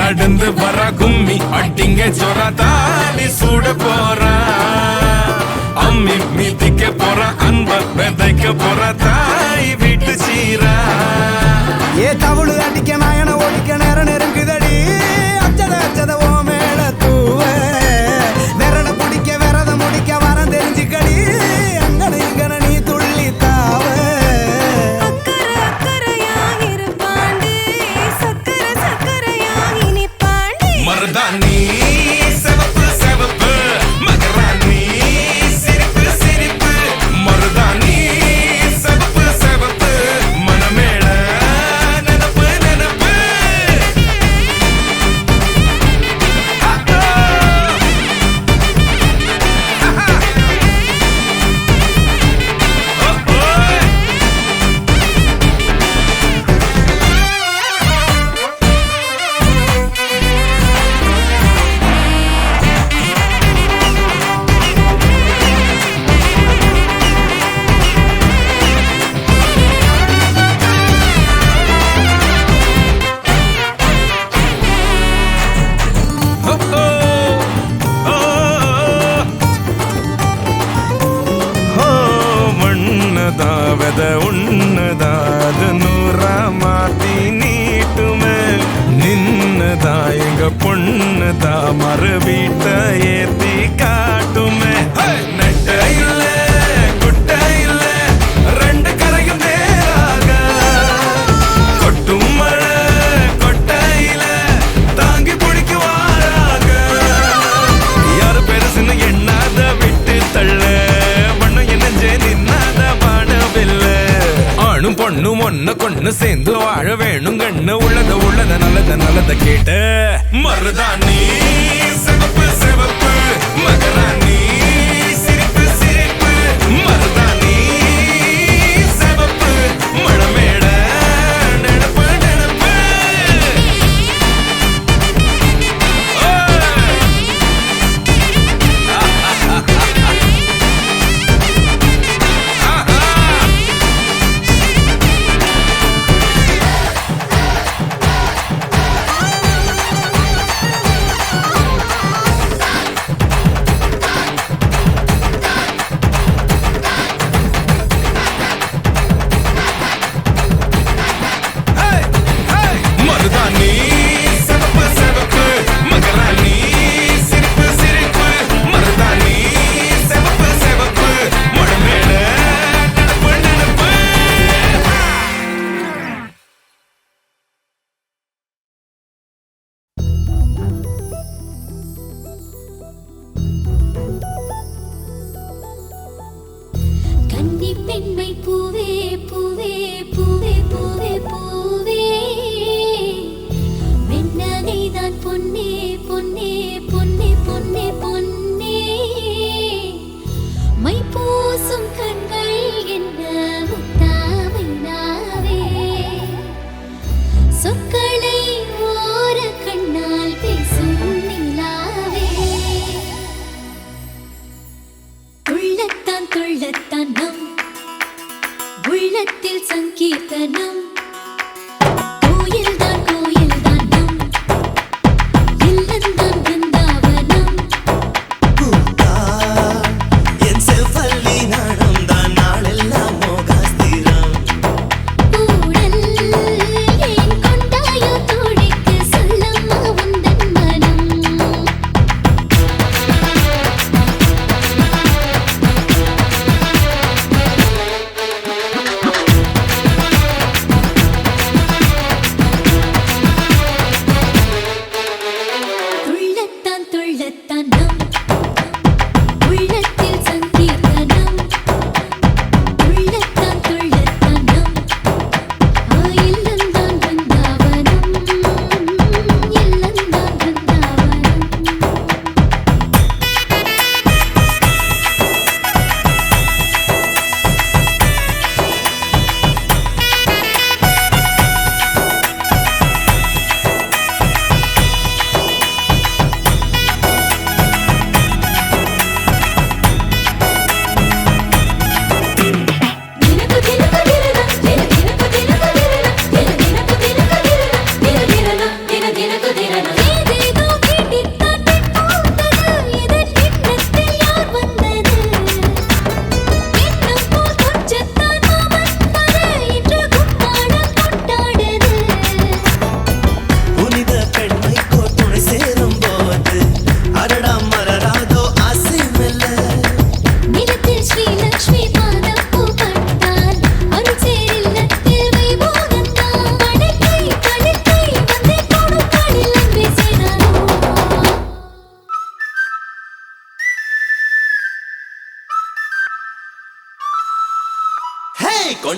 நடந்து வர கும்மி அட்டிங்க சொரா தாலி சூட போறா அம்மி மீதிக்க போற அன்ப விதைக்க போற தாய் வீட்டு சீரா ஏ தவுளு அடிக்க நாயன ஓடிக்க நேரம் நெருங்குதடி அச்சத அச்சத ஓ மேல தூவ விரட பிடிக்க விரத முடிக்க வரம் தெரிஞ்சுக்கடி அங்கன இங்கன நீ துள்ளி தாவ மருதாணி செவப்பு செவப்பு மகராணி சிரிப்பு சிரிப்பு மருதாணி செவப்பு செவப்பு மனமேட நினப்பு நினப்பு வெத உன்னதாது நூறா மாத்தி நீட்டுமே நின்னதா எங்க பொண்ணுதா மறு வீட்ட ஏத்தி காட்டுமே நெட்ட இல்ல குட்ட இல்ல ரெண்டு கரையும் நேராக கொட்டும் மழை கொட்டையில தாங்கி பிடிக்குவாராக யாரு பெருசுன்னு எண்ணாத விட்டு தள்ள ஆணும் பொண்ணும் ஒன்ன கொண்டு சேர்ந்து வாழ வேணும் கண்ணு உள்ளத உள்ளத நல்லத நல்லத கேட்ட மருதாணி சிவப்பு சிவப்பு மகராணி சிரிப்பு சிரிப்பு மருதாணி சிவப்பு மணமேட நினப்பு நினப்பு மருதாணி சிவப்பு சிவப்பு மகராணி சிரிப்பு சிரிப்பு மருதாணி சிவப்பு சிவப்பு மணமேட நினப்பு நினப்பு கன்னி பெண்மை பூவே பூவே பூவே பூவே பூவே வெண்ணகைதான் பொன்னே பொன்னே பொன்னே பொன்னே பொன்னே மை பூசும் கண்கள் என்ன முத்தாமை நாவே சொற்களை ஓர கண்ணால் பேசும் நிலாவே துள்ளத்தான் நம் உள்ளத்தில் சங்கீர்த்தனம் கோயில்தான் நம் இல்லந்தான் பிருந்தாவனம் என் செல்வல்லி நடந்தான் நாளெல்லாம் மோகாஸ்திரம் ஊடல் ஏன் கொண்டாயோ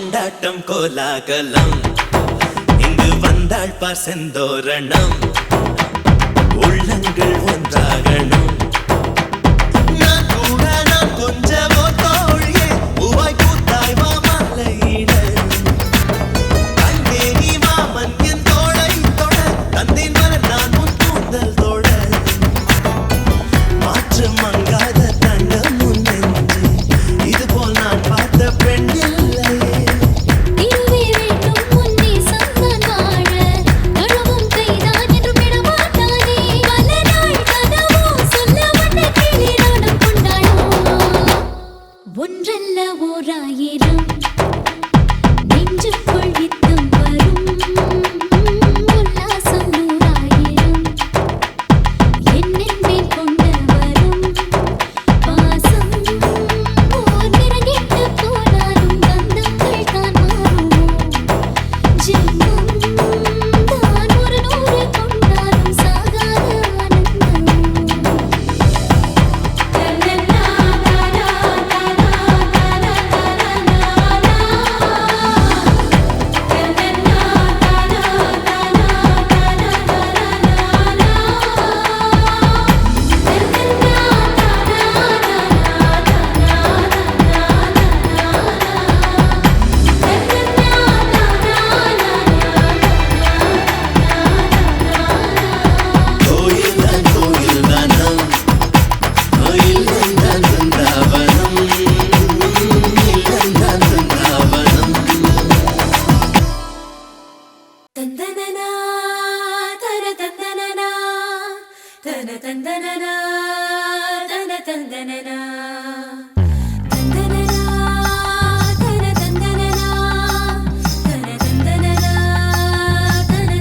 கொண்டாட்டம் கோலாகலம் இங்கு வந்தாள் பார் செந்தோரணம் உள்ளங்கள் ஒன்றாகணும் நான் கூட நான் கொஞ்சமோ தோழியே பூவாய் பூத்தாய் மாமலையிட அங்கே நீ மாமன் என் தோளை தொட தந்தேன் மலர் நான் உன் கூந்தல் தொட மாற்று மங்காத தங்கம் முன் நெஞ்சு இதுபோல் நான் பார்த்த பெண் இல்லையே திருவே வேண்டும் முன்னே சந்தான் வாழ கழுவும் கைதான் என்று விடமாட்டானே பல நாள் கனவோ சொல்ல வந்த கிளி நானும் கொண்டாடோ ஒன்றல்ல ஓராயிரம் நெஞ்சுக்குள் யுத்தம் வரும் உல்லாசம் நூறாயிரம் என்னென்மேல் கொண்டு வரும் பாசம் ஓர் நிறங்கிட்டு போனாலும் பந்தங்கள் தான் மாறுமோ ஜென்மம் தான் ஒரு நூறு கொண்டாலும் சாகாத கோயில் தான் கோயில் தானம் கோயில் தான் பிருந்தாவனம் இல்லம் தான் பிருந்தாவனம் தந்தனனா தன தந்தனனா தன தந்தனனா தன தந்தனனா தந்தனனா தன தந்தனனா தன தந்தனனா தன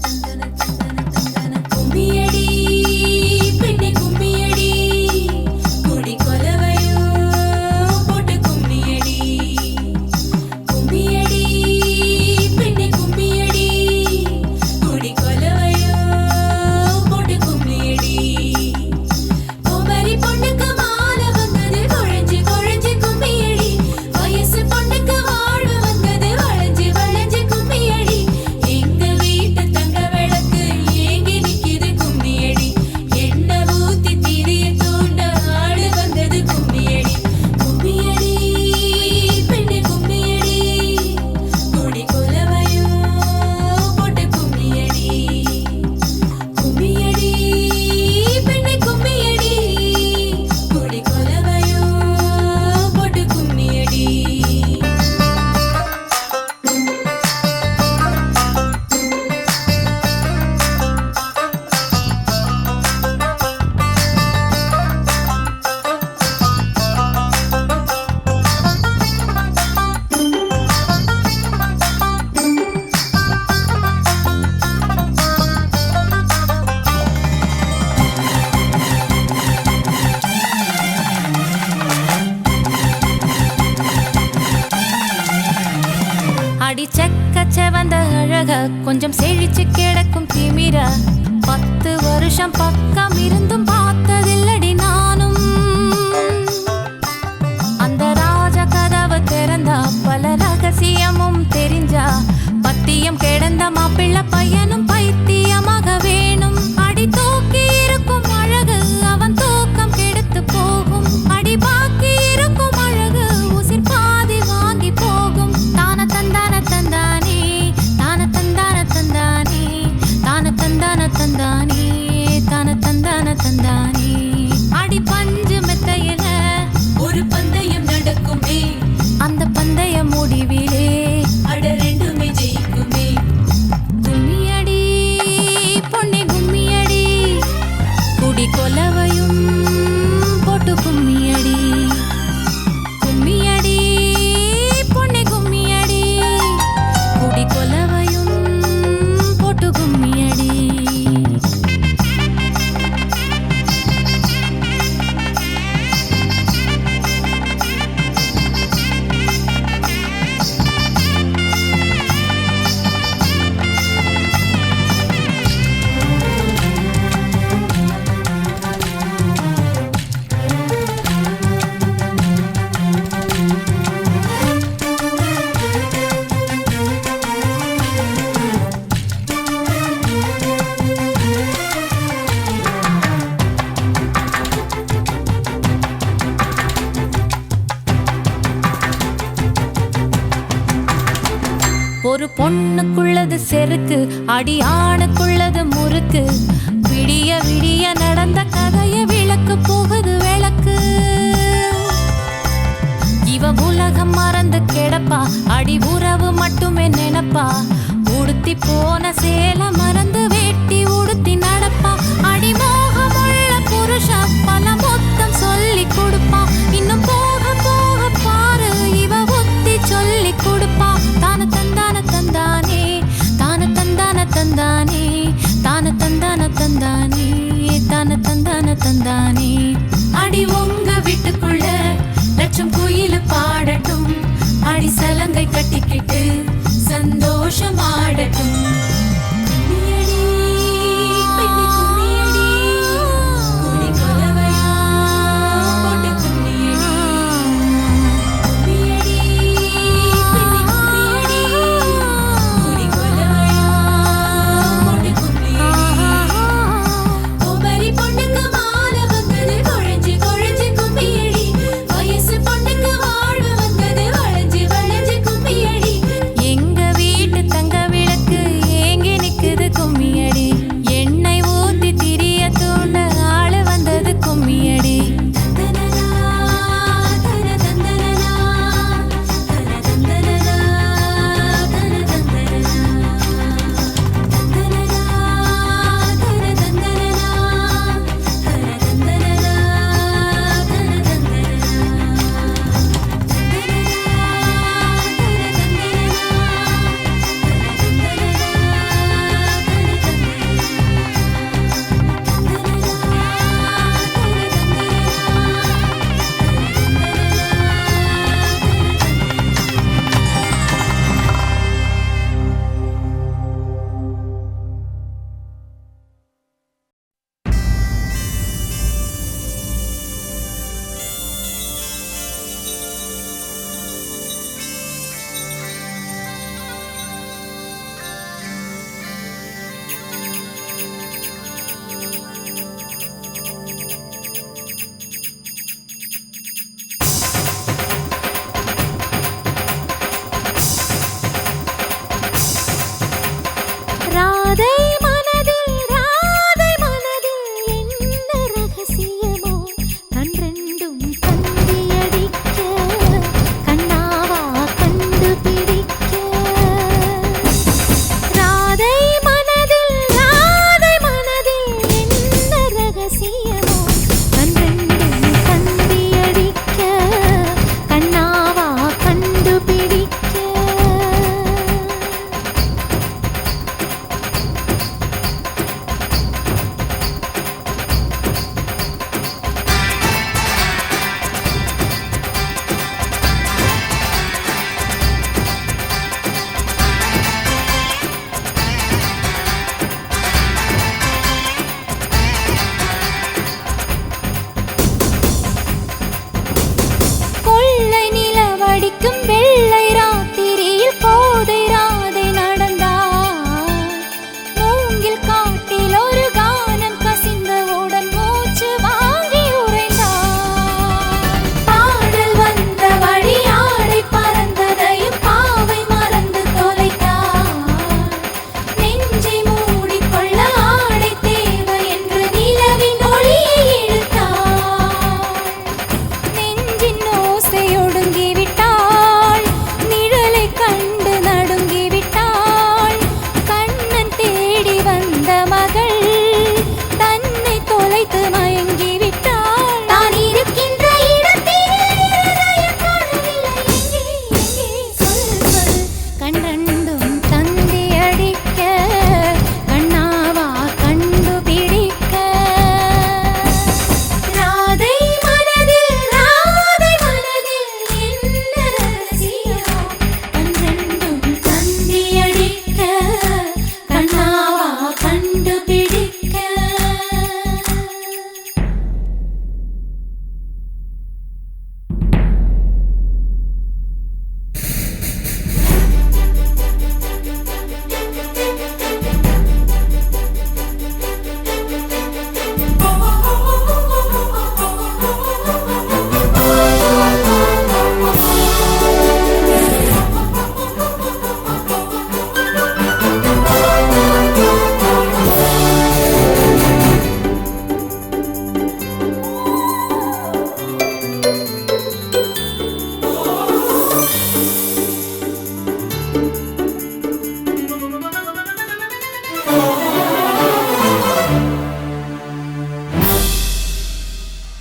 தந்தனனா கும்மியடி பெண்ணே கும்மியடி குடி கொலவையோ போட்டு கும்மியடி கும்மியடி பெண்ணே கும்மியடி குடி கொலவையோ போட்டு கும்மியடி கோமரி பொண்ணுக்கு மாலை வந்தது குழஞ்சு குழஞ்சு கும்மியடி வயசு பொண்ணுக்கு வாழ்வு வந்தது வளைஞ்சு வளைஞ்சு கும்மியடி எங்க வீட்டு தங்க விளக்கு ஏங்கி நிக்குது கும்மியடி எண்ணெய் ஊத்தி திரிய தூண்ட ஆடு வந்தது கும்மியடி கும்மியடி பெண்ணே கும்மியடி குடி கொலவையோ போட்டு கும்மியடி கும்மியடி பெண்ணே கும்மியடி குடி கொலவையோ போட்டு கும்மியடி அடி செக்கச்ச வந்த அழக கொஞ்சம் செழிச்சு கிடக்கும் திமிரா 10 வருஷம் பக்கம் இருந்தும் பார்த்ததில்லடி நானும் அந்த ராஜ கதவு திறந்தா பல ரகசியமும் தெரிஞ்சா பத்தியம் கிடந்த மாப்பிள்ளை பையனும் பைத்தியமாக வேணும் அடி தூக்கி இருக்கும் அழகு அவன் தூக்கம் கெடுத்து போகும் அடி பாக்கி இருக்கும் அழகு உசிர் பாதி வாங்கி போகும் தான தந்தான தந்தானே தான தந்தான தந்தானே தான தந்தான தந்தானே தான தந்தான தந்தானே அடி பஞ்சு மெத்தையில ஒரு பந்தயம் நடக்குமே அந்த பந்தய முடிவிலே அட ரெண்டுமே ஜெயிக்குமே கும்மியடி ஒரு பொண்ணுக்குள்ளது செருக்கு, அடி ஆணுக்குள்ளது முறுக்கு. விடிய விடிய நடந்த கதைய விளக்கு போகுது விளக்கு. இவ உலகம் மறந்து கிடப்பா, அடி உறவு மட்டுமே நினைப்பா. உடுத்தி போன சேல மறந்து வேட்டி உடுத்தி நடப்பா. அடி மோகமுள்ள புருஷா பல மொத்தம் சொல்லி கொடுப்பா. இன்னும் போக போக பாரு இவ புத்தி சொல்லி கொடுப்பா. தான தந்தான தந்தானே, தான தந்தான தந்தானே, தான தந்தான தந்தானே, தான தந்தான தந்தானே.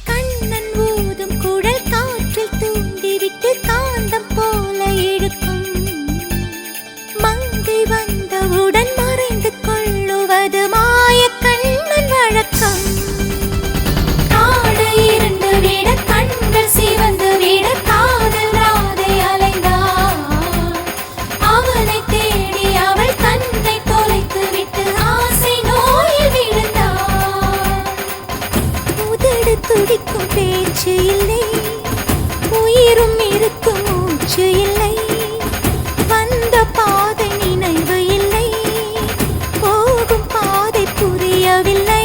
கண்ணன் ஊதும் குழல் காற்றில் தூண்டிவிட்டு காந்தம் போல இழுக்கும் மங்கை வந்தவுடன் மறைந்து கொள்ளுவது மாய கண்ணன் வழக்கம் காடு இருண்டு விட கண்கள் சிவந்து விட காதல் ராதை அலைந்தாள் அவனை தேடி அவள் தன்னை தொலைத்து விட்டு ஆசை நோயில் விழுந்தாள் உதடு துடிக்கும் பேச்சு இல்லை உயிரும் இருக்கும் மூச்சு இல்லை வந்த பாதை நினைவு இல்லை போகும் பாதை புரியவில்லை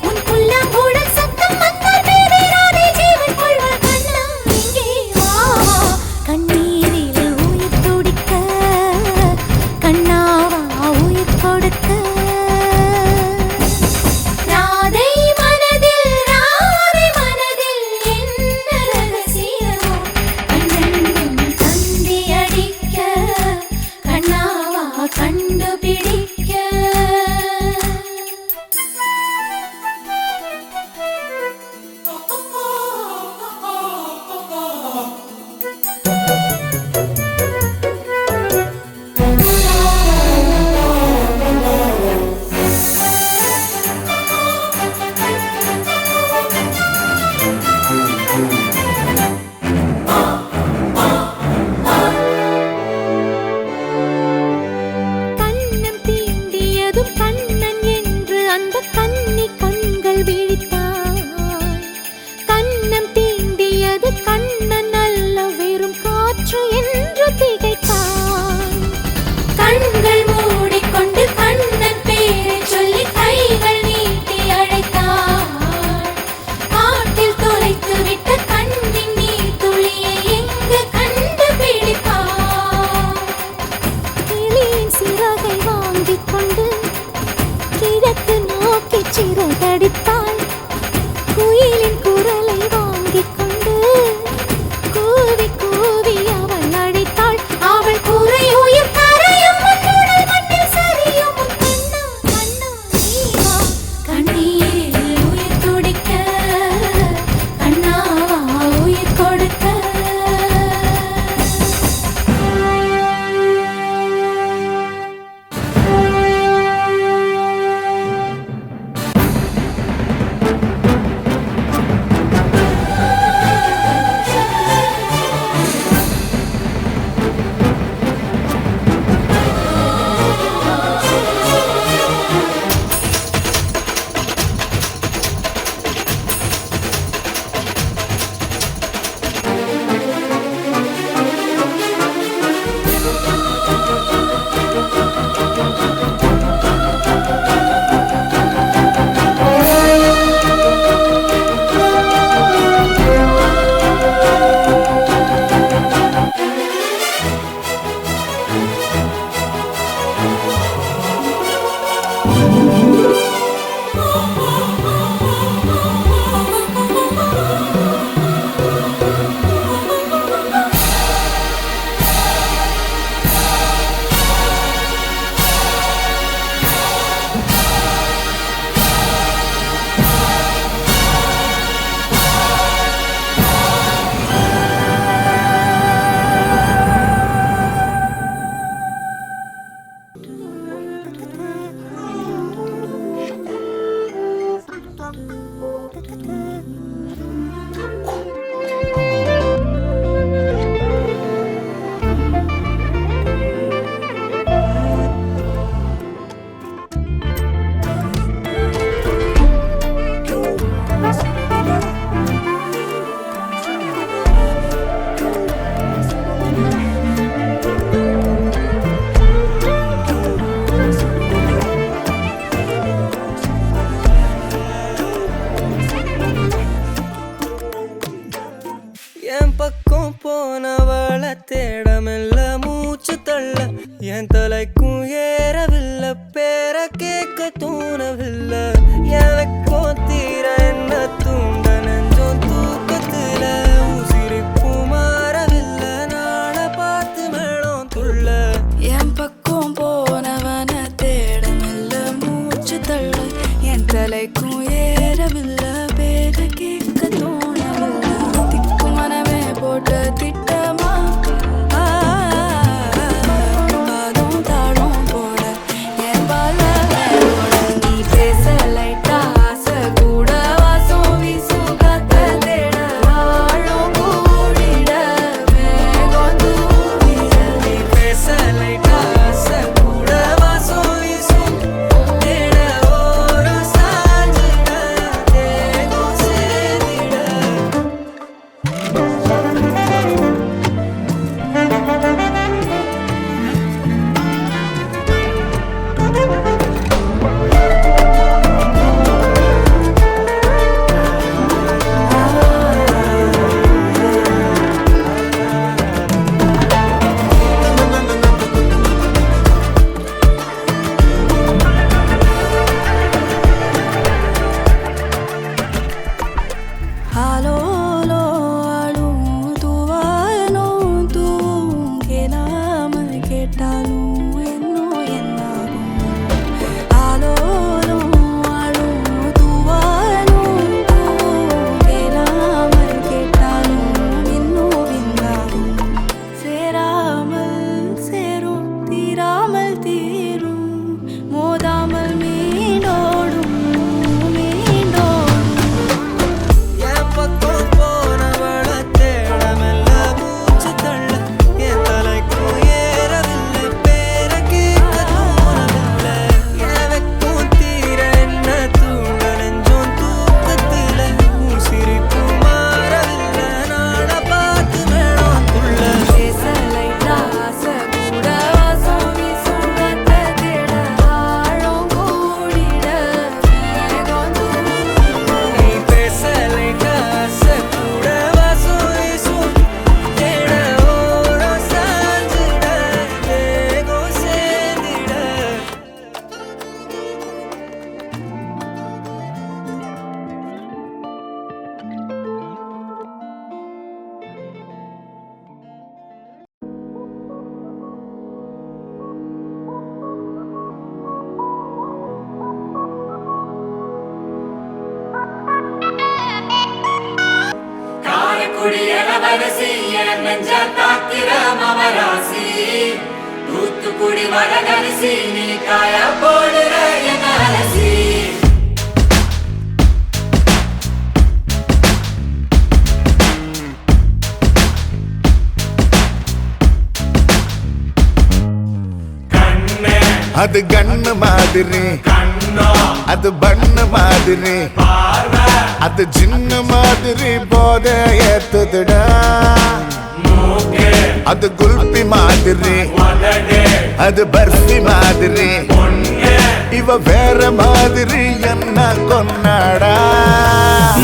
உன் புல்லாங்குழல் சத்தம் வந்தால் பேரேறாதே ஜீவன் கொள்வாள் கண்ணா இங்கே வா கண்ணீரில் உயிர் துடிக்க கண்ணாவா உயிர் கொடுக்க ராதை மனதில் என்ன ரகசியமோ கண்ணன் தந்தி அடிக்க கண்ணாவா கண்டுபிடிக்க கண்ணம் தீண்டியதும் கண்ணன் என்று அந்த கன்னி கண்கள் விழித்தாள் கண்ணம் தீண்டியது கண்ணன் அல்ல வெறும் காற்று என்று திகைத்தாள் கண்கள் மூடிக்கொண்டு கண்ணன் பேரை சொல்லி கைகள் நீட்டி அழைத்தாள் காட்டில் தொலைத்து விட்ட கண்ணின் நீர் துளியை எங்கு கண்டுபிடிப்பாள் கிளியின் சிறகை வாங்கிக் கொண்டு கிழக்கு நோக்கி சிறகடித்தாள் குயிலின் குரலை வாங்கிக் கொண்டு கூவி கூவி அவள் அழைத்தாள் அவள் குறை உயிர் கரையும் உன்னுடல் மண்ணில் சரியும் உன் கண்ணா கண்ணா நீ வா கண்ணீரில் உயிர் துடிக்க கண்ணாவா உயிர் கொடுக்க தேடமெல்ல மூச்சு தள்ள என் தலைக்கும் ஏறவில்லை பேர கேட்க தூணவில்லை எனக்கோ தீர என்ன தூண்ட நெஞ்சோம் தூக்கத்துல உசிரிப்பு மாறவில்லை நாளை பார்த்து மேளம் துள்ள ராசி தூத்துக்குடி வரகரிசி நீ காய போடுற என்ன அலசி அது கண்ணு மாதிரி அது பண்ணு மாதிரி அது சின்ன மாதிரி போத ஏத்துதுடா அது குல்பி மாதிரி அது பர்ஃபி மாதிரி இவ வேற மாதிரி என்ன கொண்டாடா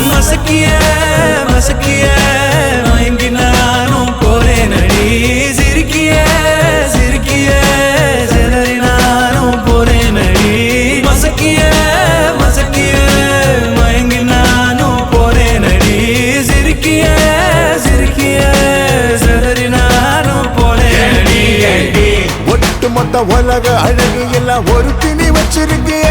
மசக்கிய மசக்கிய மயங்கி நானும் போறேன் அடி சிரிக்கிய சிரிக்கிய சிதறி நானும் போறேன் அடி மசக்கிய மசக்கிய மயங்கி நானும் போறேன் அடி சிரிக்கிய சிரிக்கிய சிதறி நானும் போறேன் அடி ஒட்டு மொத்த உலக அழகு எல்லாம் ஒரு திணி வச்சிருக்கிய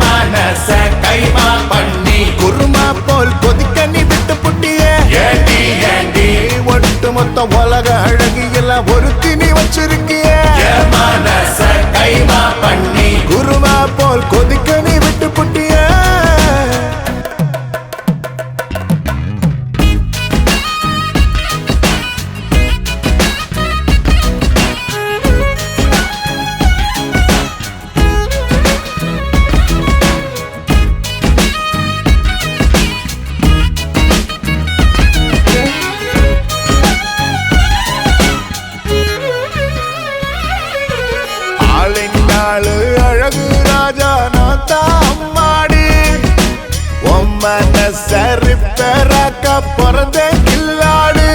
மனச கைமா பண்ணி குருமா போல் கொதிக்க நீ விட்டு புட்டிய ஒட்டு மொத்த உலக அழகு எல்லாம் ஒரு திணி வச்சிருக்கிய மனச கைமா பண்ணி குருமா போல் கொதிக்க நீ விட்டு புட்டிய அழகு ராஜா நான் தாம்மாடி சரிப்பராக்க பிறந்த கில்லாடு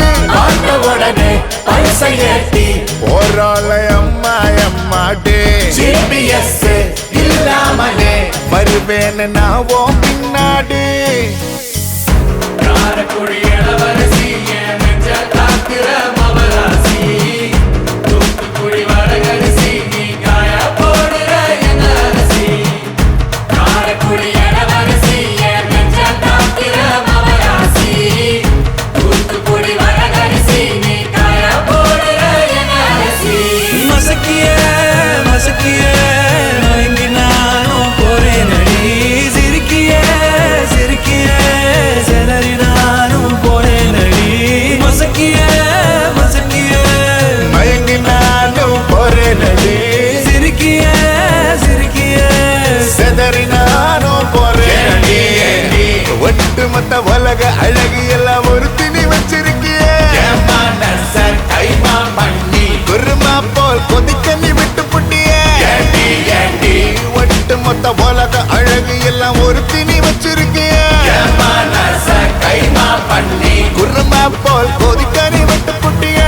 உடனே பைசை ஏத்தி போராளை அம்மா அம்மாடி ஜிபிஎஸ் இல்லாமலே வருவேன்னு நான் ஓ பின்னாடி காரக்குடி இளவரசி என் நெஞ்ச காக்கிற மவராசி தூத்துக்குடி வரகரிசி நீ காய போடுற என்ன அரிசி காரக்குடி இளவரசி என் நெஞ்ச காக்கிற மவராசி தூத்துக்குடி வரகரிசி நீ காய போடுற என்ன அரிசி மசக்கிய மசக்கிய மயங்கி நானும் போறேன் அடி சிரிக்கிய சிரிக்கிய சிதறி நானும் போறேன் அடி மசக்கிய மசக்கிய மயங்கி நானும் போறேன் அடி சிரிக்கிய சிரிக்கிய செதறி நானும் போறேன் அடி ஒட்டு மொத்த உலக அழகு எல்லாம் ஒரு திணி வச்சிருக்கிய மனச கைமா பண்ணி குருமா போல் கொதிக்க நீ விட்டு புட்டிய ஒட்டு மொத்த உலக அழகு எல்லாம் ஒரு திணி வச்சிருக்கிய மனச கைமா பண்ணி குருமா போல் கொதிக்க நீ விட்டு புட்டிய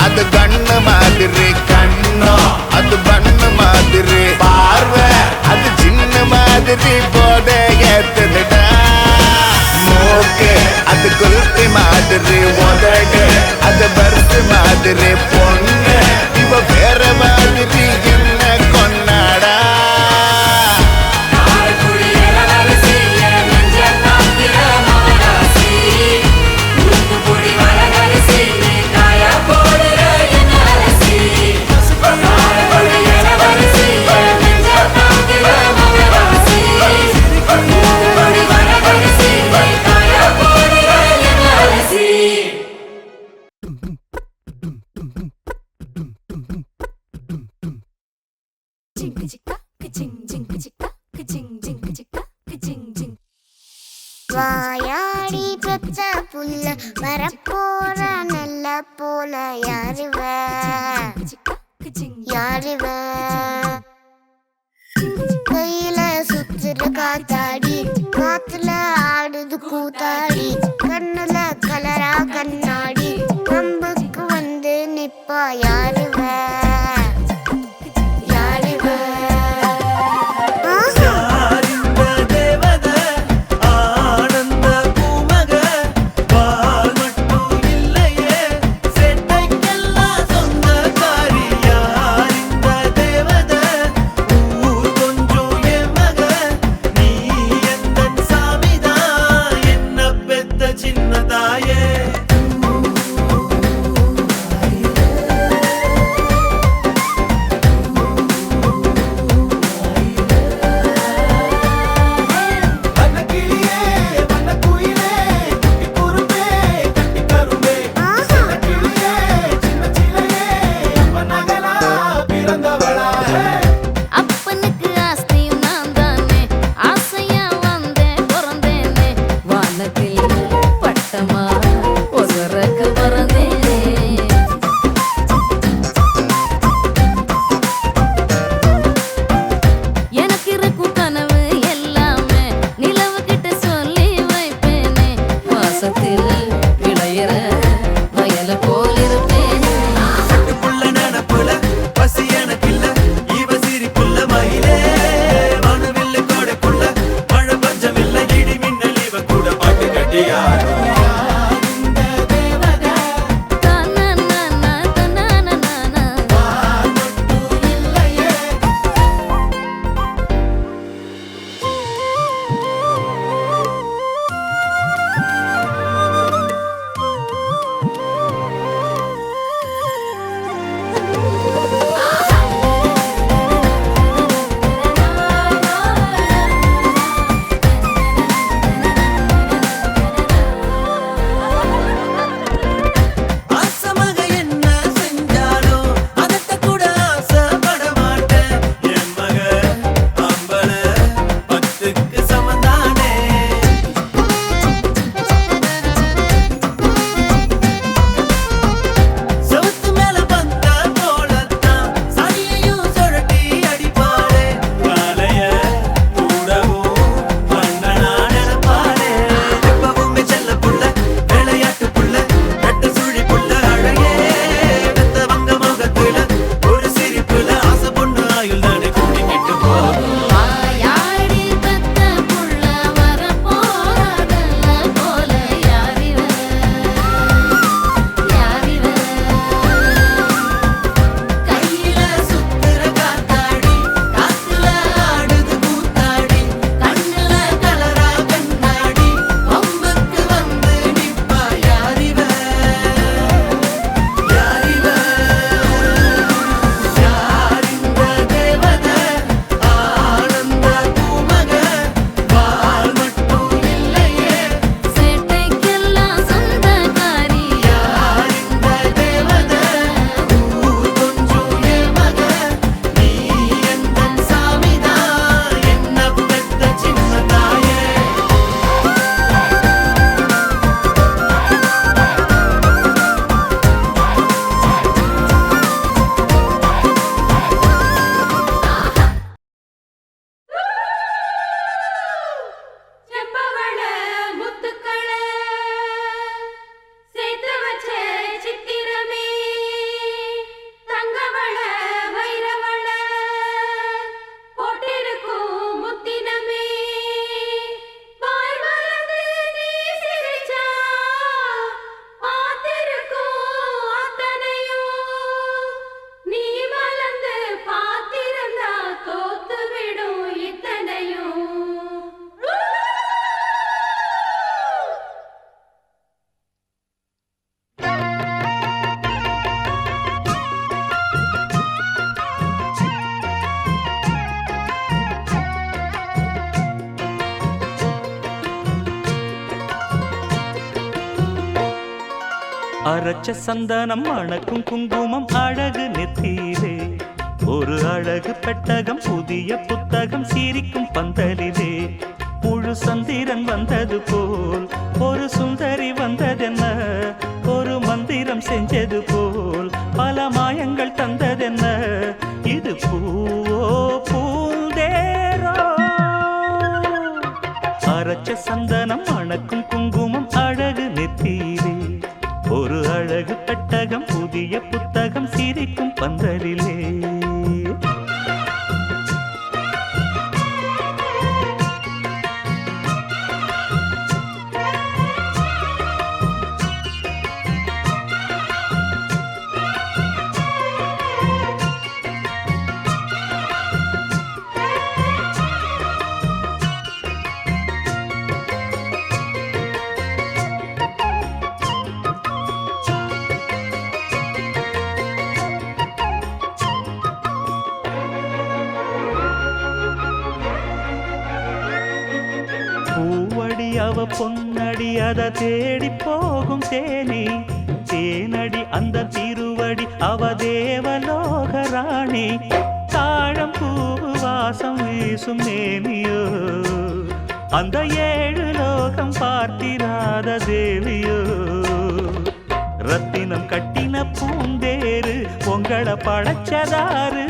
அது கண்ணு மாதிரி கண்ணோ அது பண்ணு மாதிரி பார்வை அது சின்ன மாதிரி போத ஏத்துதுடா மூக்கு அது குல்பி மாதிரி உதடு அது பருத்து மாதிரி பொண்ணு இவ வேற மாதிரி என்ன கொண்டாடா காரக்குடி இளவரசி என் நெஞ்ச காக்கிற மவராசி தூத்துக்குடி வரகரிசி நீ காய போடுற என்ன அரிசி காரக்குடி இளவரசி என் நெஞ்ச காக்கிற மவராசி தூத்துக்குடி வரகரிசி நீ காய போடுற என்ன அரிசி வாயாடி பெத்த புள்ள வரப்போற நல்ல போல யாருவ யாருவ கையில சுத்துற காத்தாடி காத்துல ஆடுது கூத்தாடி கண்ணுல கலரா கண்ணாடி கம்புக்கு வந்து நிப்பா யாருவ யாருவ யாரிந்த அரைச்ச சந்தனம் அணக்கும் குங்குமம் அழகு நெத்தியிலே ஒரு அழகு பெட்டகம் புதிய புத்தகம் சிரிக்கும் பந்தலிலே முழு சந்திரன் வந்தது போல் ஒரு சுந்தரி வந்ததென்ன ஒரு மந்திரம் செஞ்சது போல் பல மாயங்கள் தந்ததென்ன இது பூவோ பூந்தேரோ அரைச்ச சந்தனம் அணக்கும் குங்குமம் அழகு நெத்தியிலே ஒரு அழகு பெட்டகம் புதிய புத்தகம் சிரிக்கும் பந்தலிலே அவ பொன்னடி அத தேடி போகும் தேனி தேனடி அந்த திருவடி அவ தேவலோக ராணி தாழம் பூவு வாசம் வீசும் நேமியோ அந்த ஏழு லோகம் பார்த்திராத தேவியோ ரத்தினம் கட்டின பூந்தேரு உங்களை படைச்சதாரு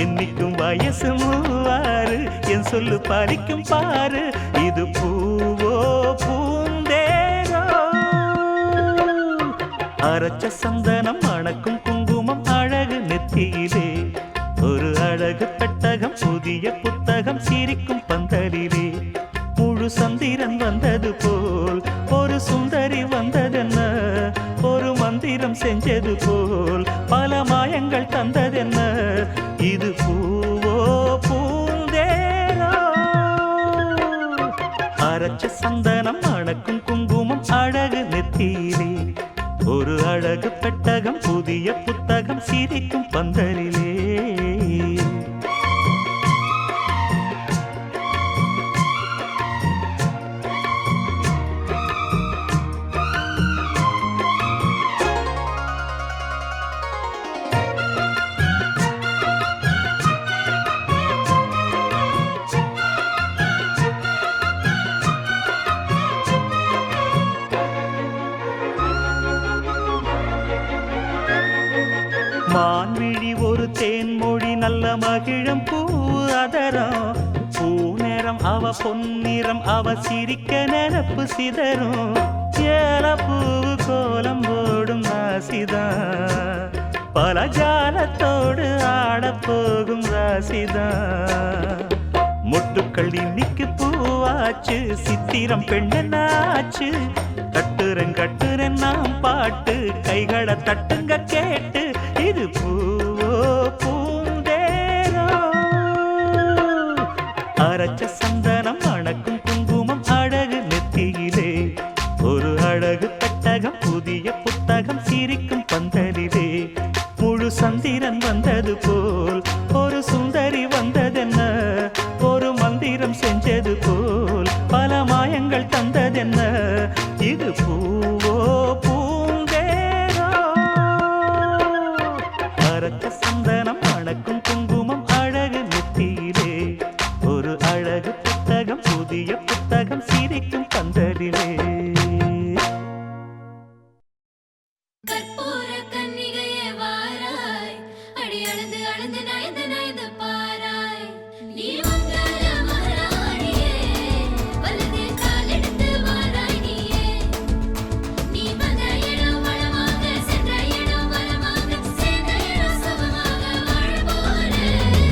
என்னைக்கும் வயசு மூவாறு என் சொல்லு பறிக்கும் பாரு இது பூவோ பூந்தேரோ அரைச்ச சந்தனம் அணக்கும் குங்குமம் அழகு நெத்தியிலே ஒரு அழகு பெட்டகம் புதிய புத்தகம் சிரிக்கும் பந்தலிலே முழு சந்திரன் வந்தது போல் ஒரு சுந்தரி வந்ததென்ன ஒரு மந்திரம் செஞ்சது போல் பல மாயங்கள் தந்ததென்ன இது பூவோ பூந்தேரோ அரைச்ச சந்தனம் அணக்கும் குங்குமம் அழகு நெத்தியிலே ஒரு அழகு பெட்டகம் புதிய புத்தகம் சிரிக்கும் பந்தலிலே மான்விழி ஒரு தேன்மொழி நல்ல மகிழம் பூ அதரம் பூநேரம் அவ பொன்னிறம் அவ சிரிக்க நெனப்பு சிதறும் ஏல பூவு கோலம் போடும் ராசிதான் பல ஜாலத்தோடு ஆடப்போகும் ராசிதான் மொட்டுக்கள் இன்னைக்கு பூவாச்சு சித்திரம் பெண்ணாச்சு கட்டுறன் நாம் பாட்டு கைகளை தட்டுங்க கேட்டு இது பூவோ பூந்தேரோ அரைச்ச சந்தனம் அணக்கும் குங்குமம் அழகு நெத்தியிலே ஒரு அழகு பெட்டகம் புதிய புத்தகம் சிரிக்கும் பந்தலிலே முழு சந்திரன் வந்தது போல் ஒரு சுந்தரி வந்ததென்ன ஒரு மந்திரம் செஞ்சது போல் பல மாயங்கள் தந்ததென்ன இது பூவோ பூந்தேரோ அரைச்ச சந்தனம் அணக்கும் குங்குமம் அழகு நெத்தியிலே ஒரு அழகு புத்தகம் புதிய புத்தகம் சிரிக்கும் பந்தலிலே கற்பூர கன்னிகையே வாராய் அடி அளந்து அளந்து நயந்து நயந்து பாராய் நீ மங்கள மகாராணியே வலது கால் எடுத்து வாராய் நீயே நீ வந்த இடம் வளமாக சென்ற இடம் வளமாக சேர்ந்த இடம் சுகமாக வாழ போறேன்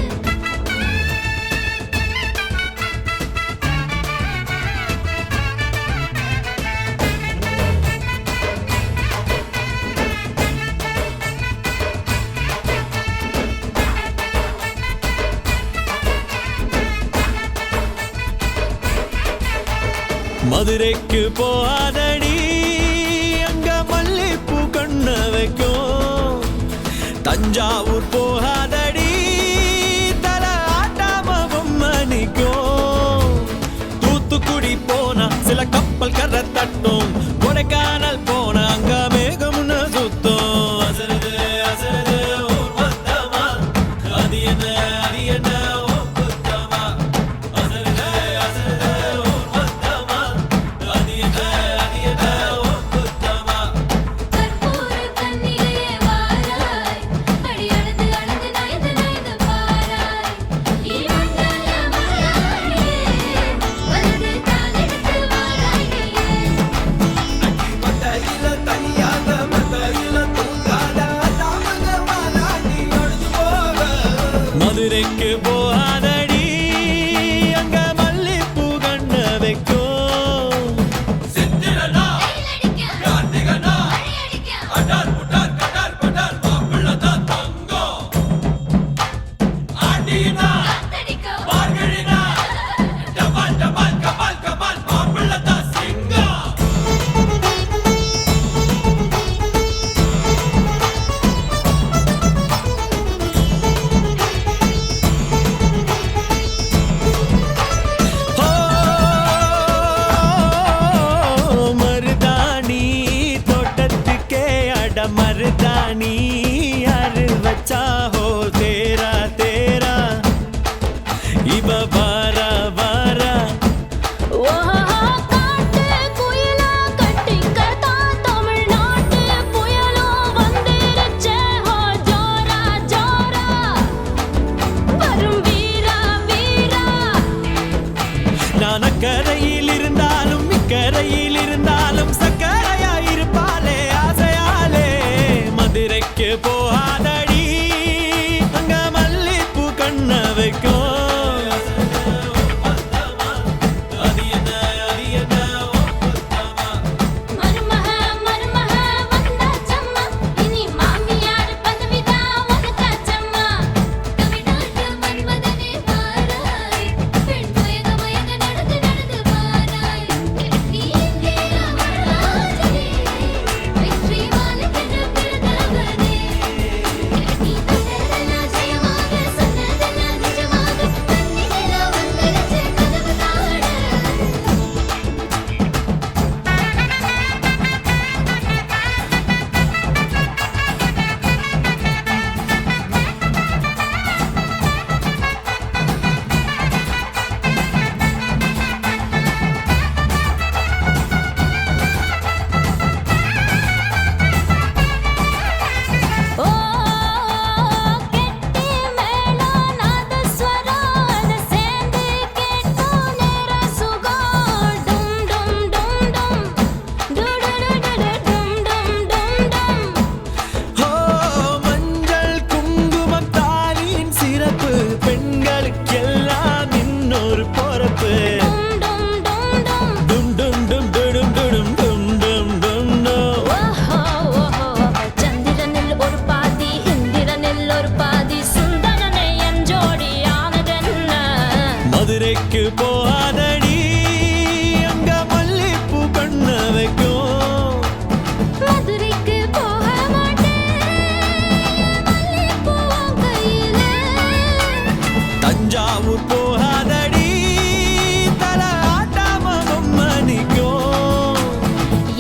மதுரைக்கு போகாதடி அங்க மல்லிப்பூ கண்ண வைக்கும் தஞ்சாவூர் போகாதடி தல ஆட்டாம பொம்மணிக்கும் தூத்துக்குடி போனா சில கப்பல் கரை தட்டும் கொடைக்கானல் போனா அங்க மேகம்னு வைக்கும் மருதாணி தோட்டத்துக்கே அட மருதாணி யாரு வச்சா ஹோ தேரா தேரா இவ வாரா வாரா காட்டு குயிலா கட்டிக்கதா தமிழ்நாட்டு புயலோ வந்திருச்சே ஹோ ஜோரா ஜோரா வரும் வீரா வீரா நான் அக்கரையில் இருந்தாலும் இக்கரையில் இருந்தாலும் சக்கரையாயிருப்பாளே ஆசையாலே மதுரைக்கு போகாதடி அங்க மல்லிப்பூ கண்ண வைக்கும் மருமக மருமக வந்தாச்சம்மா இனி மாமியார் பதவிதான் உனக்காச்சம்மா தமிழ்நாட்டு மன்மதனே வாராய் பெண் மயங்க மயங்க நடந்து நடந்து வாராய் நீ இங்கே அமராஜனே வெற்றி மாலைக்கென பிறந்தவனே நீ தொட்டதெல்லாம் ஜெயமாக சொன்னதெல்லாம் நிஜமாக கண்ணிலெல்லாம் வந்துருச்சு கதவு தாட ஓ கெட்டி மேளம் நாதஸ்வரம் அது சேர்ந்து கேட்கும் நேர சுகம் டும் டும் டும் டும் டுடுடுடுடு டும் டும் டும் டும் ஓ மஞ்சள் குங்குமம் தாலியின் சிறப்பு பெண்களுக்கெல்லாம் இன்னொரு பொறுப்பு டும் டும் டும் டும் டும் டும் டும் டும் டும் டும் டும் டும் ஓஹோ ஓஹோ சந்திரனில் ஒரு பாதி இந்திரனில் ஒரு பாதி சுந்தரனை என் ஜோடியானதென்ன மதுரைக்கு போகாதடி அங்க மல்லிப்பூ கண்ண வைக்கும் மதுரைக்கு போக மாட்டேன் மல்லிப்பூ உன் கையில தஞ்சாவூர் போகாதடி தல ஆட்டாம மணிக்கும்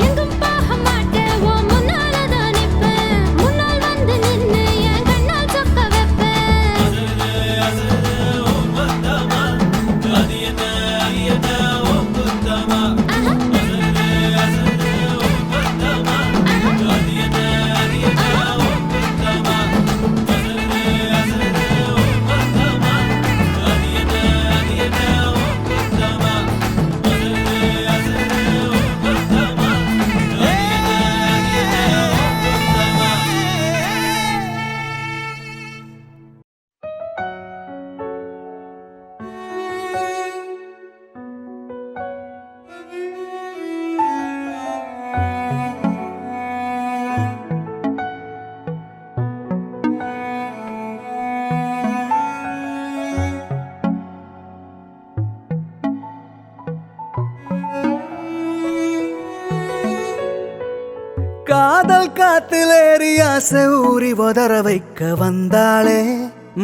எங்கும் போக மாட்டேன் உன் முன்னால தான் நிப்பேன் முன்னால் வந்து நின்னு என் கண்ணால் சொக்க வைப்பேன் அது என்ன காதல் காத்திலேறி ஆசை ஊறி உதற வைக்க வந்தாளே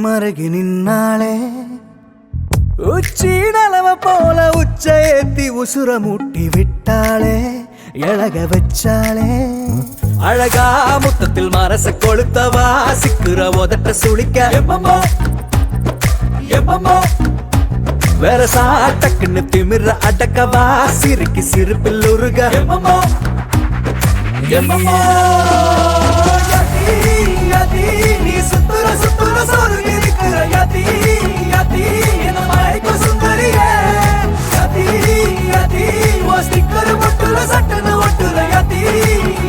மருகி நின்னாளே உச்சி நலவ போல உச்ச ஏத்தி உசுர மூட்டி விட்டாளே எழக வச்சாளே அழகா முத்தத்தில் மரச கொளுத்தவா சிக்குற உதட்ட சுளிக்க எப்பமோ எப்பமோ வேற சாட்டக்குன்னு திமிர அடக்கவா சிரிக்கி சிரிப்பில் உருக எப்பமோ எப்பமோ யதி யதி நீ சுத்துற சுத்துற சொருகி இருக்கிற யதி யதி என்ன மயக்க சுந்தரியே யதி யதி ஓ ஸ்டிக்கர் முட்டுல சட்டன ஒட்டுற யதி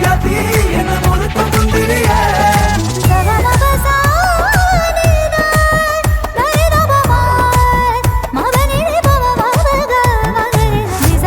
யதி என்ன முழுக்க முந்திரியே மகனிலே பவ மகக மகனிலே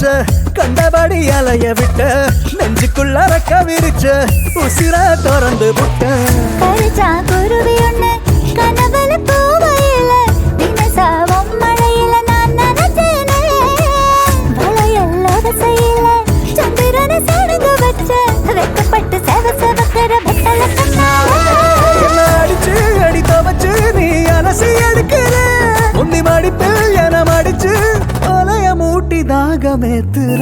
வச்ச கண்டபடி அலைய விட்ட நெஞ்சுக்குள்ள ரக்க விரிச்ச உசிர திறந்து விட்ட கரிச்சா குருவி ஒண்ணு கனவுல பூவையில தினசாவும் மழையில நான் நனைஞ்சேனே வளையல்லாத செய்யல சந்திரனை சடங்கு வச்ச வெக்கப்பட்டு செவக்கிற வெத்தல கண்ணால என்ன அடிச்சு அடித்த வச்சு நீ அலசி எடுக்கிற உன்னி மடிப்பில் என மடிச்சு ஒலைய மூட்டி தாகமேத்துற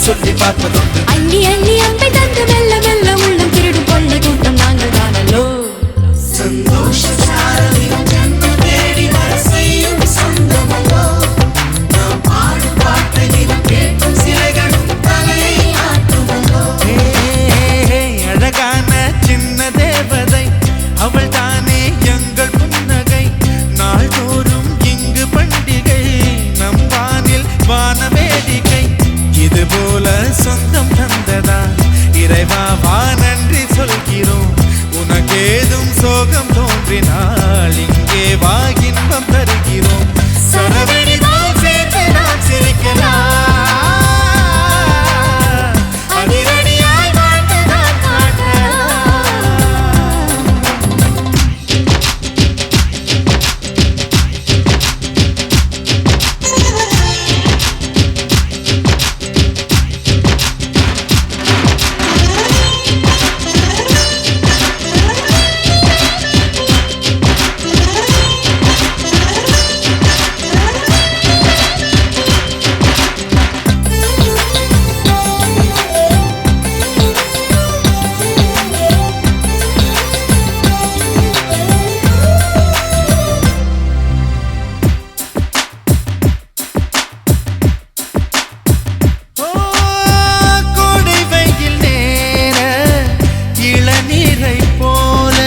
சொல்லி பார்ப்பதுண்டு. அள்ளி அள்ளி அம்பை தந்து மெல்ல மெல்ல உள்ளம் திருடும் கொள்ளை கூட்டம் நாங்கள் தானல்லோ. சந்தோஷ சாரலின் ஜன்னல் தேடி வர செய்யும் சொந்தமல்லோ. நாம் பாடும் பாட்டை தினம் கேட்கும் சிலைகளும் தலையை ஆட்டுமல்லோ. அழகான சின்ன தேவதை அவள் தானே எங்கள் புன்னகை. நாள்தோறும் இங்கு பண்டிகை, நம் வானில் வான வேடிக்கை. இது போல சொந்தம் தந்ததா இறைவா வா நன்றி சொல்கிறோம். உனக்கேதும் சோகம் தோன்றினால் இங்கே வா இன்பம் தருகிறோம். சரவெடிதான் சேர்த்து நாம் சிரிக்கலாம். அதிரடியாய் வாழ்ந்துதான் காட்டலாம். கோடை வெயில் நேர இளநீரை போல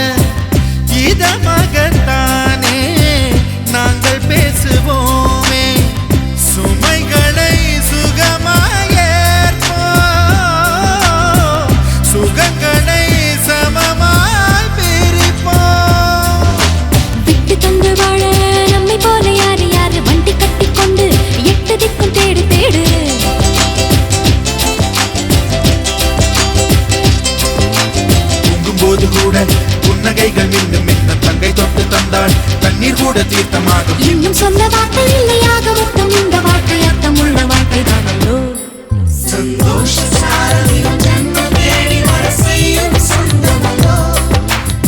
இதமாகத்தானே நாங்கள் பேசுவோமே. சுமைகளை சுகமாயேற்போம், சுகங்களை சமமாய் பிரிப்போம். விட்டு தந்து வாழ நம்மை போல யாரு யாரு வண்டி கட்டிக்கொண்டு எட்டு திக்கும் தேடு தேடு. தூங்கும்போது கூட புன்னகைகள் மின்னும் மின்ன தங்கை தொட்டு தந்தாள் தண்ணீர் கூட தீர்த்தமாகும். இன்னும் சொன்ன வார்த்தை இல்லையாக மொத்தம் இந்த வாழ்க்கை அர்த்தம் உள்ள வாழ்க்கை தானல்லோ. சந்தோஷ சாரலின் ஜன்னல் தேடி வர செய்யும் சொந்தமல்லோ.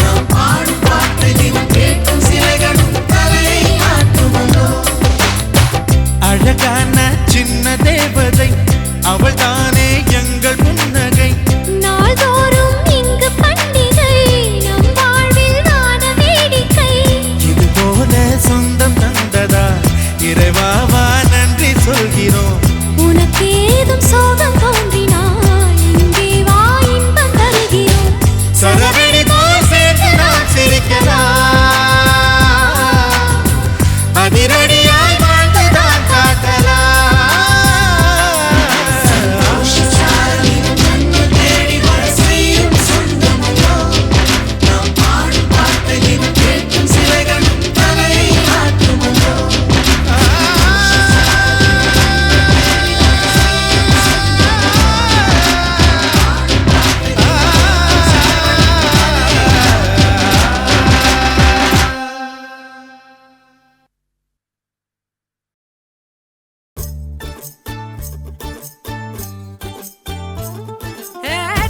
நாம் பாடும் பாட்டை தினம் கேட்கும் சிலைகளும் தலையை ஆட்டுமல்லோ. அழகான சின்ன தேவதை அவள் தானே எங்கள் புன்னகை. நாள்தோறும் இங்கு பண்டிகை, நம் வாழ்வில் வான வேடிக்கை. இது போல சொந்தம் தந்ததா இறைவா வா நன்றி சொல்கிறோம். உனக்கேதும் சோகம் தோன்றினால் இங்கே வா இன்பம் தருகிறோம். சரவெடி போல் சேர்த்து நாம் சிரிக்கலாம். அதிரடியாய் வாழ்ந்துதான் காட்டலாம். சந்தோஷ சாரலின் ஜன்னல் தேடி வர செய்யும் சொந்தமல்லோ. நாம் பாடும் பாட்டை தினம் கேட்கும் சிலைகளும் தலையை ஆட்டுமல்லோ.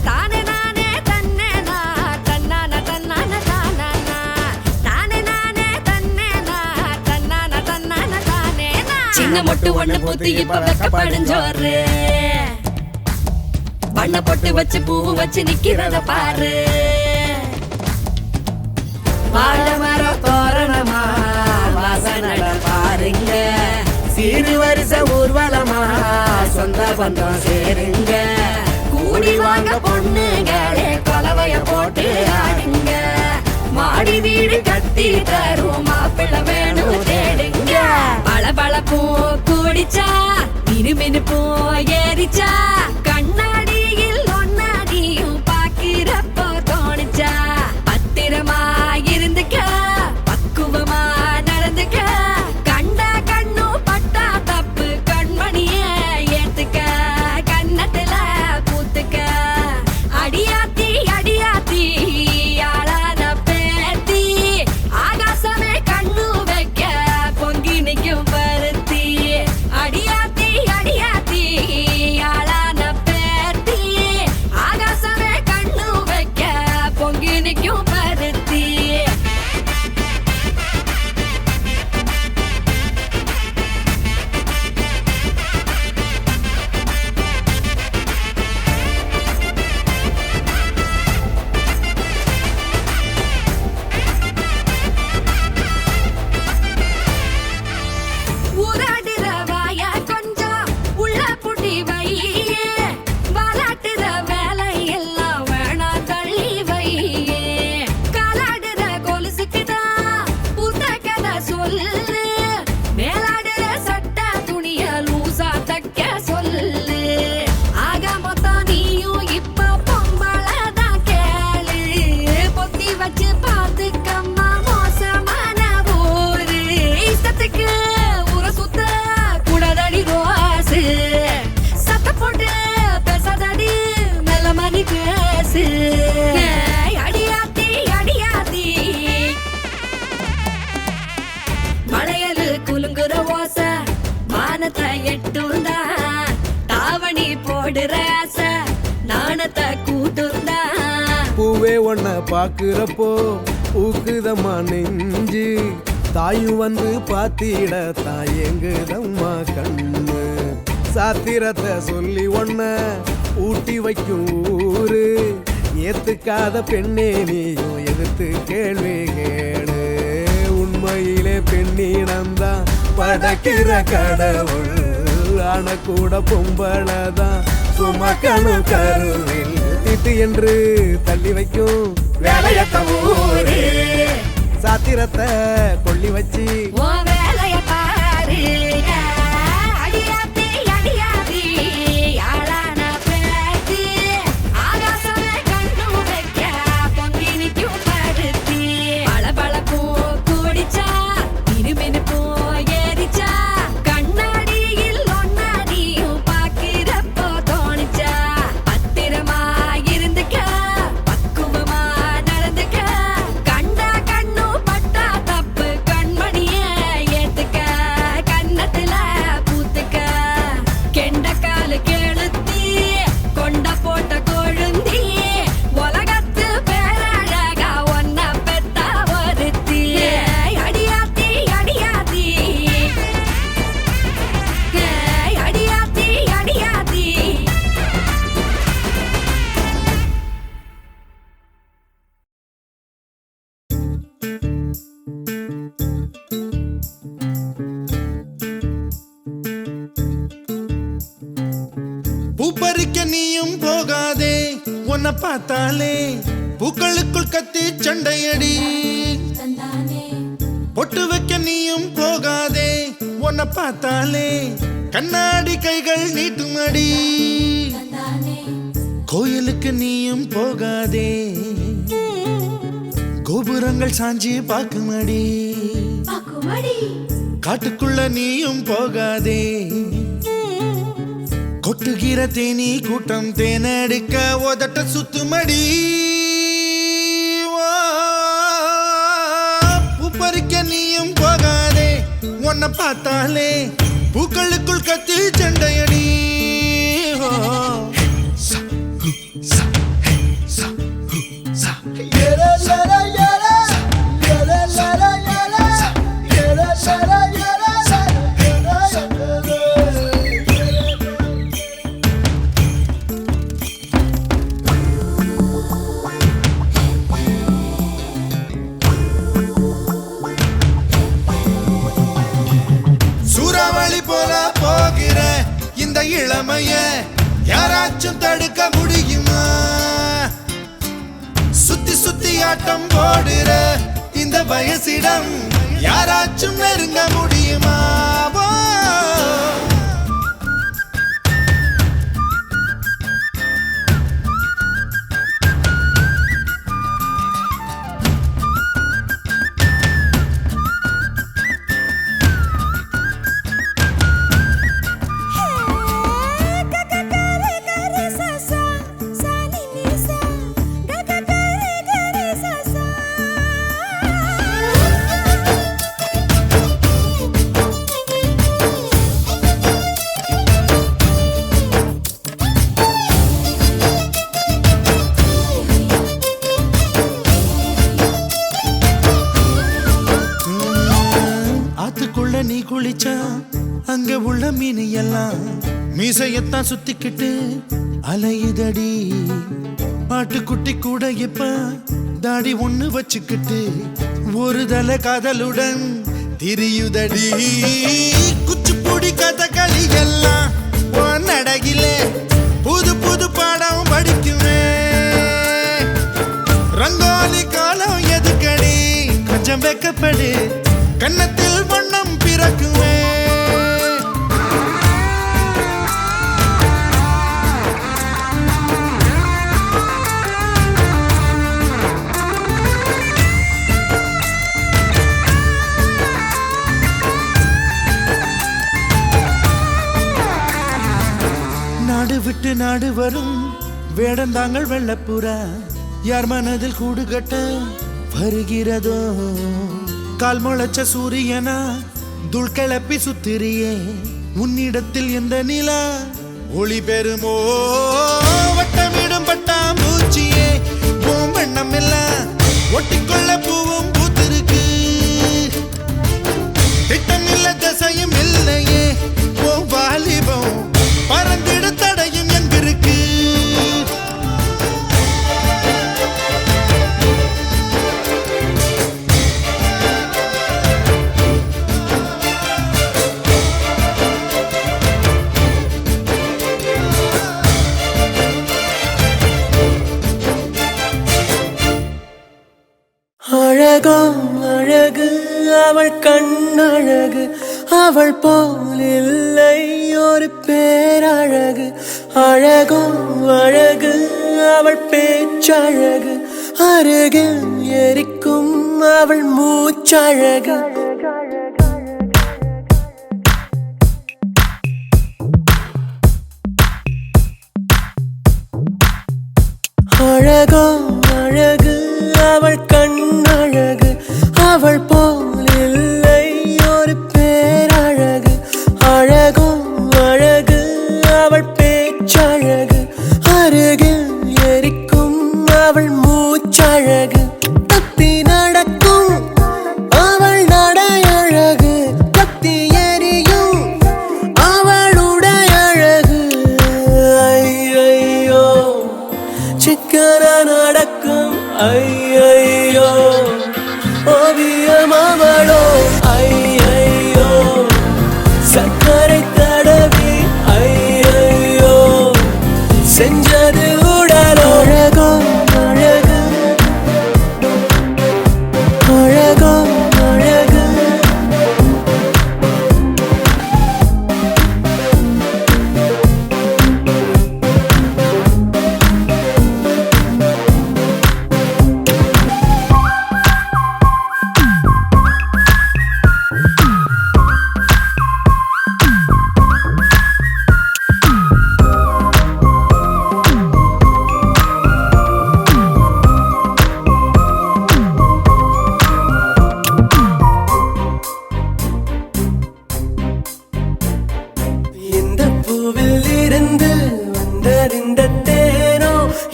தானே நானே தன்னேனா தன்னான தன்னான தானானா. தானே நானே தன்னேனா தன்னான தன்னான தானேனா. சின்ன மொட்டு ஒண்ணு பூத்து இப்ப வெக்கப்படிஞ்சோரு. வண்ண பொட்டு வச்சு பூ வச்சு நிக்கிறத பாரு. வாழ மரம் தோரணமா வாசனட பாருங்க. சீரு வரிசை ஊர்வலமா சொந்த பந்தம் சேருங்க. கூடி வாங்க பொண்ணுங்களே கலவைய போட்டு ஆடுங்க. மாடி வீடு கட்டி தரும் மாப்பிள்ளை வேணும் தேடுங்க. பளபளப்பும் கூடிச்சா மினுமினுப்பும் ஏறிச்சா. கண்ணாடியில் ஒன்னாடியும் பாக்கிறப்போ தோணிச்சா. பத்திரமா இருந்துக்க பக்குவமா நடந்துக்க. கண்ட கண்ணும் பட்டா தப்பு கண்மணிய ஏத்துக்க. கண்ணத்துல பூத்துக்க அடியாத்தி அடியாத்தி ஆளான பேத்தி. ஆகாசமே கண்ணு வைக்க பொங்கி நிக்கும் பருத்தி. அடியாத்தி அடியாத்தி ஆளான வானத்தை எட்டுந்தா தாவணி போடுற ஆசை நாணத்தை கூட்டுந்தா பூவே ஒன்ன பாக்குறப்போ ஊக்குதம்மா நெஞ்சு தாயும் வந்து பாத்திட தாயங்குதம்மா கண்ணு சாத்திரத்தை சொல்லி ஒன்ன ஊட்டி வைக்கும் ஊரு ஏத்துக்காத பெண்ணே நீயும் எதிர்த்து கேள்வி கேடு உண்மையிலே பெண்ணிடம்தான் படைக்கிற கடவுள் ஆன கூட பொம்பளதான் சுமக்கணு கருவில் திட்டு என்று தள்ளி வைக்கும் வேலையத்த ஊரு சாத்திரத்தை கொள்ளி வச்சு உன் வேலைய பாரு அடியாத்தி அடியாத்தி ஆளான பேத்தி ஆகாசமே கண்ணு வைக்க பொங்கி நிற்கும் படுத்தி பளபளப்பும் கூடிச்சா இருமினுப்பும் ஏறிச்சா கண்ணாடியில் ஒன்னாடியும் பாக்கிறப்போ தோணிச்சா பத்திரமா இருந்துக்க பக்குவமா நடந்துக்க கண்டா கண்ணு பட்டா தப்பு கண்மணிய ஏத்துக்க கன்னத்துல பூத்துக்க கெண்ட காலு கெளுத்தி கொண்ட போட்ட கொழுந்தி உலகத்து பேரழகா ஒன்ன பெத்தா ஒருத்தி அடியாத்தி அடியாத்தி அடியாத்தி அடியாத்தி பூப்பறிக்க நீயும் போகாதே உன்னை பார்த்தாலே பூக்களுக்குள் கத்தி சண்டையடி பொட்டு வைக்க நீயும் போகாதே உன்னை பார்த்தாலே கண்ணாடி கைகள் நீட்டுமடி கோயிலுக்கு நீயும் போகாதே கோபுரங்கள் சாஞ்சி பார்க்குமடி காட்டுக்குள்ள நீயும் போகாதே கொட்டுகிற தேனி கூட்டம் தேனடிக்க உதட்ட சுத்துமடி பூப்பறிக்க நீயும் போகாதே உன்னை பார்த்தாலே பூக்களுக்குள் கத்தி சண்டையடி சூறாவளி போல போகிற இந்த இளமைய யாராச்சும் தடுக்க முடியுமா சுத்தி சுத்தி ஆட்டம் போடுற இந்த வயசிடம் யாராச்சும் நெருங்க முடியுமா ஆத்துக்குள்ள நீ குளிச்சா அங்க உள்ள மீன் எல்லாம் மீசையத்தான் சுத்திக்கிட்டு அலையுதடி ஆட்டுக்குட்டி கூட இப்ப தாடி ஒண்ணு வச்சுக்கிட்டு ஒரு தலை காதலுடன் திரியுதடி குச்சிப்புடி கதகளி எல்லாம் நடகிலே புது புது பாடம் படிக்குமே ரங்கோலி காலம் எதுக்கடி கொஞ்சம் வெக்கப்படு கன்னத்தில் வண்ணம் பிறக்குமே நாடு விட்டு நாடு வரும் வேடந்தாங்கள் வெள்ளப்புறா யார் மனதில் கூடு கட்ட வருகிறதோ கால் முளைச்ச சூரியனா தூள் கிளப்பி சுத்திரியே உன்னிடத்தில் எந்த நிலா ஒளி பெறுமோ வட்டமிடும் பட்டாம்பூச்சியே பூம்பண்ணம் எல்லாம் ஒட்டிக்கொள்ள பூவும் பூத்திருக்கு திட்டம் இல்ல தசையும் இல்லையே ஓ வாலிபம் பறந்திட தடையும் எங்கிருக்கு அழகோ அழகு அவள் கண்ணழகு அவள் போல் இல்லை ஒரு பேரழகு அழகோ அழகு அவள் பேச்சழகு அருகில் எரிக்கும் அவள் மூச்சழகு அழகோ அழகு அவள் கண்ணழகு அவள் போல் இல்லை ஒரு பேரழகு அழகோ அழகு அவள் பேச்சழகு அருகில் எரிக்கும் அவள் மூச்சழகு தத்தி நடக்கும் அவள் நடையழகு தத்தி எரியும் அவளுடைய அழகு ஐயோ சிக்கன நடக்கும் ஐயோ ஓவியம் அவளோ ஐயோ சக்கரை தடவி ஐயோ செஞ்சது உடலோ அழகோ அழகு அழகோ அழகு இந்த பூவில் இருந்து வந்தறிந்த தேனோ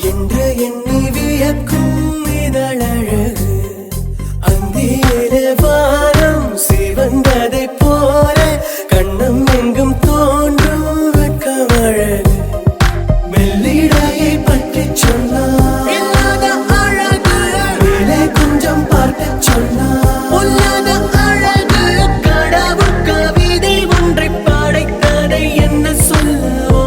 என்று எண்ணி வியக்கும் இதழழகு அந்தியிலே வானம் சிவந்ததை போல கண்ணம் எங்கும் தோன்றும் வெட்கமழகு மெல்லிடையை பற்றி சொன்னார் இல்லாத அழகு மேலே கொஞ்சம் பார்க்க சொன்னார் உள்ளாத அழகு கடவுள் கவிதை ஒன்றை படைத்ததை என்ன சொல்லவோ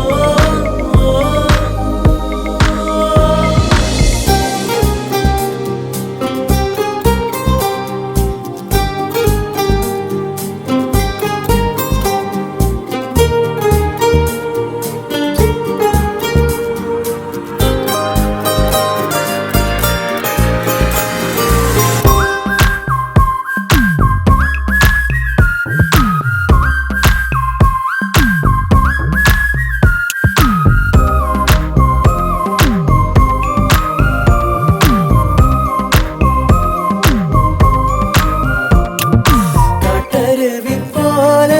காட்டருவி போல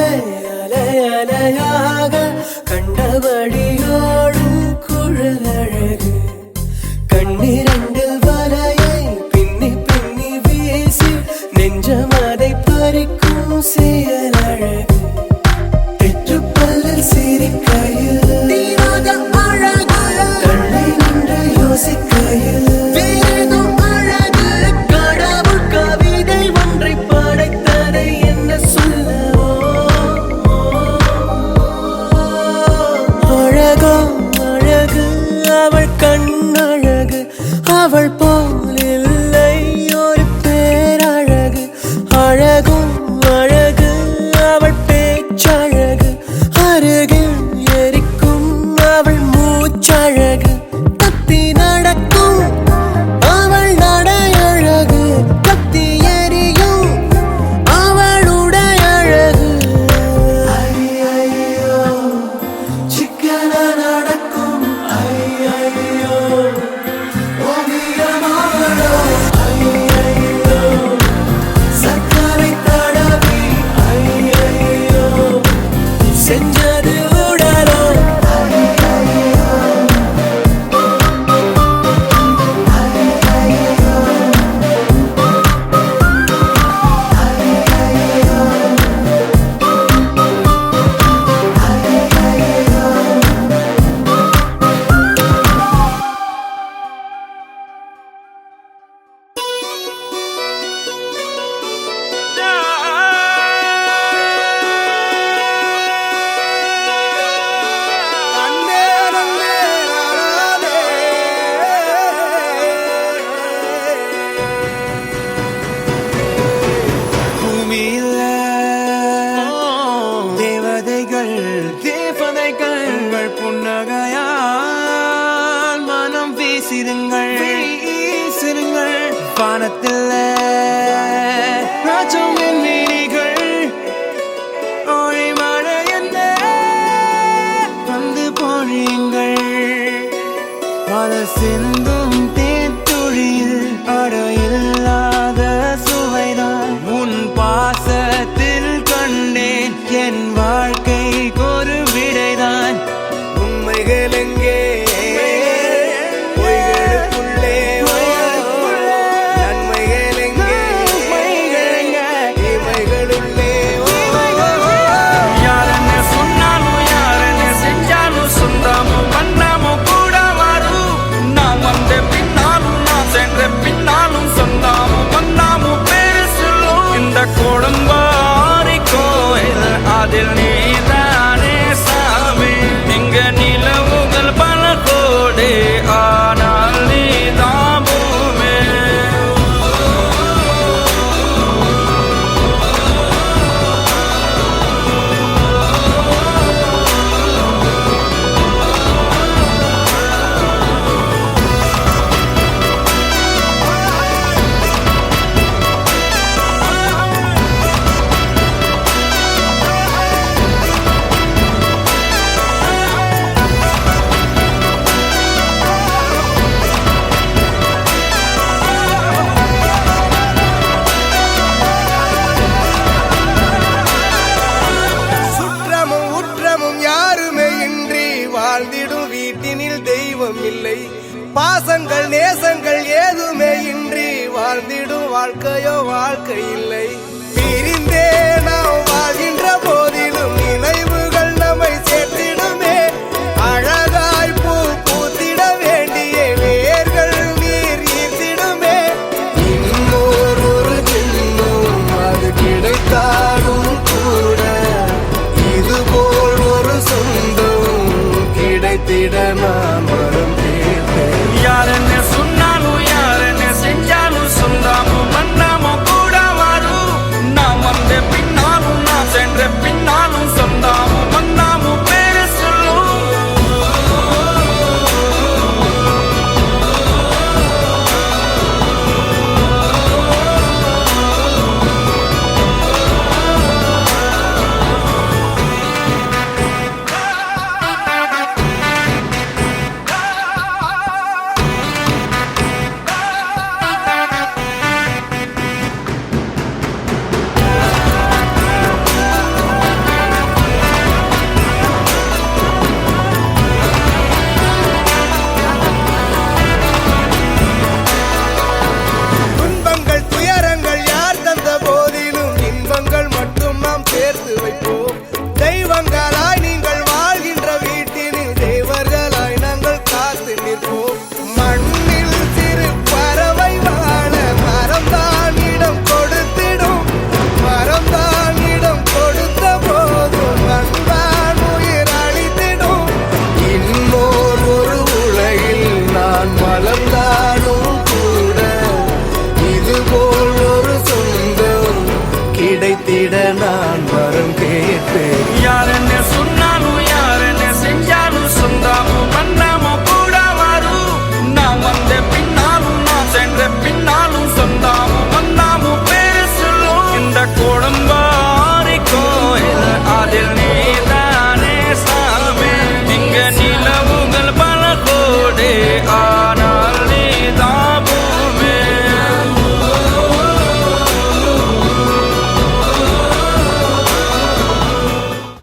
அலை அலையாக கண்டபடியோடும் குழலழகு கண்ணிரண்டில் வலையை பின்னி பின்னி வீசி நெஞ்சம் அதை பறிக்கும் செயலழகு தெற்றுப்பல்லில் சிரிக்கையில் தீராத அழகு தள்ளி நின்று யோசிக்கையில் வேறேதும் அழகு கடவுள் கவிதை ஒன்றை படைத்ததை என்ன சொல்லவோ அழகோ அழகு அவள் கண்ணழகு அவள் போல் இல்லை ஒரு பேரழகு அழகோ அழகு அவள் பேச்சழகு அருகில் எரிக்கும் அவள் மூச்சழகு தத்தி நடக்கும் அவள் நடையழகு தத்தி எரியும் அவளுடைய அழகு ஐயோ சிக்கன நடக்கும் ஐயோ ஓவியம் செஞ்சது உடலோ தேவதைகள் புன்னகையால் மனம் வீசிருங்கள் வானத்தில் ராஜம் என் மீனிகள் ஒளி மழை என்ன வந்து பொழியுங்கள் பல சிந்தும் தேத்துழியில் அடையில்லாத சுவைதான் உன் பாசத்தில் கண்டேன் என் வாழ்க்கைக்கு ஒரு விடைதான் உண்மைகள் எங்கே பொய்களுக்குள்ளே நன்மைகள் எங்கே தீமைகளுள்ளே யாரன்னு சொன்னாலும் யாரன்னு செஞ்சாலும் சொந்தாமும் பண்ணாமும் கூட வரும் நான் வந்த பின்னாலும் நான் சென்ற பின்னாலும் சொந்தாமும் பண்ணாமும் பேரு சொல்லும் இந்த கோடம்பாரி கோயில் அதில் நீதானே சாமி இங்க நிலவுகள் பல கோடி ஆனால் நீதான் பூமி சுற்றமும் உற்றமும் யாருமே இன்றி வாழ்ந்திடும் வீட்டினில் தெய்வம் இல்லை பாசங்கள் நேசங்கள் ஏதுமே இன்றி வாழ்ந்திடும் வாழ்க்கையோ வாழ்க்கை இல்லை பிரிந்தே நாம் வாழ்கின்ற போதிலும் நினைவுகள் நம்மை சேர்த்திடுமே அழகாய் பூ பூத்திட வேண்டிய வேர்கள் நீர் ஈர்த்திடுமே இன்னொரு ஜென்மம் அது கிடைத்தாலும் கூட இதுபோல் ஒரு சொந்தம் கிடைத்திட நாம்